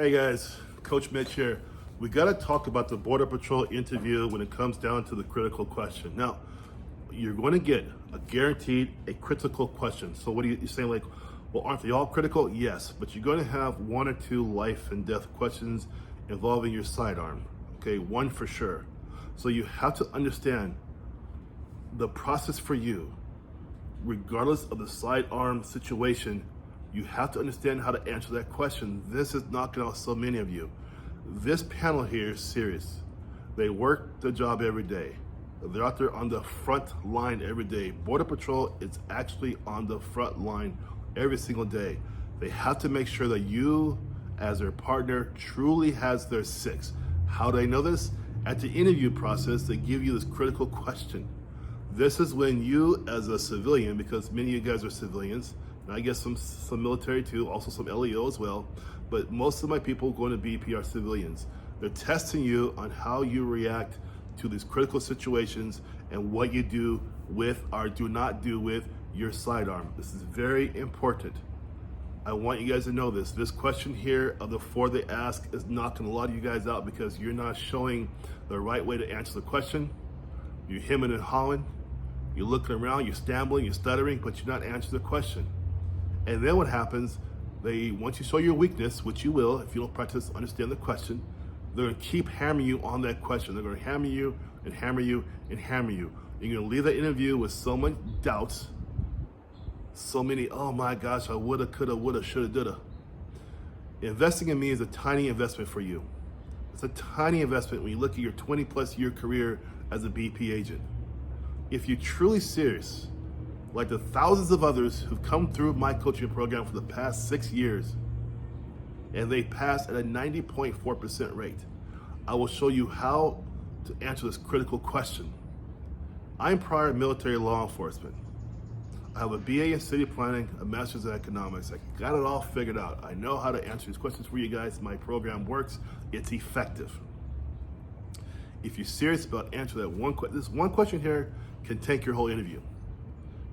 Hey guys, Coach Mitch here. We got to talk about the Border Patrol interview when it comes down to the critical question. Now, you're going to get a critical question. So what are you saying, like, well, aren't they all critical? Yes, but you're going to have one or two life and death questions involving your sidearm. Okay, one for sure. So you have to understand the process for you, regardless of the sidearm situation. You have to understand how to answer that question. This is knocking out so many of you. This panel here is serious. They work the job every day. They're out there on the front line every day. Border Patrol is actually on the front line every single day. They have to make sure that you, as their partner, truly has their six. How do I know this? At the interview process, they give you this critical question. This is when you, as a civilian, because many of you guys are civilians, and I guess some military too, also some LEO as well, but most of my people going to BP are civilians. They're testing you on how you react to these critical situations and what you do with or do not do with your sidearm. This is very important. I want you guys to know this. This question here of the four they ask is knocking a lot of you guys out because you're not showing the right way to answer the question. You're hemming and hawing. You're looking around, you're stumbling, you're stuttering, but you're not answering the question. And then what happens, once you show your weakness, which you will, if you don't practice, understand the question, they're gonna keep hammering you on that question. They're gonna hammer you and hammer you and hammer you. You're gonna leave that interview with so many doubts, so many, oh my gosh, I woulda, coulda, woulda, shoulda, dulda. Investing in me is a tiny investment for you. It's a tiny investment when you look at your 20+ year career as a BP agent. If you're truly serious, like the thousands of others who've come through my coaching program for the past 6 years, and they passed at a 90.4% rate, I will show you how to answer this critical question. I'm prior military law enforcement. I have a BA in city planning, a master's in economics. I got it all figured out. I know how to answer these questions for you guys. My program works. It's effective. If you're serious about answering that this one question here can take your whole interview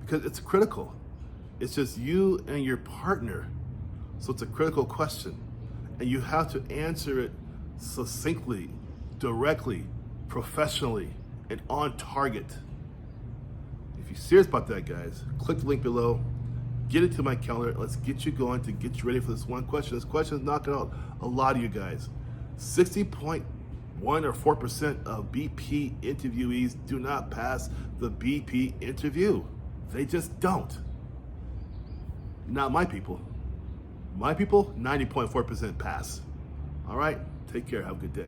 because it's critical. It's just you and your partner. So it's a critical question and you have to answer it succinctly, directly, professionally, and on target. If you're serious about that, guys, click the link below, get it to my calendar. Let's get you going to get you ready for this one question. This question is knocking out a lot of you guys. 60.1 or 4% of BP interviewees do not pass the BP interview. They just don't. Not my people. My people, 90.4% pass. All right, take care, have a good day.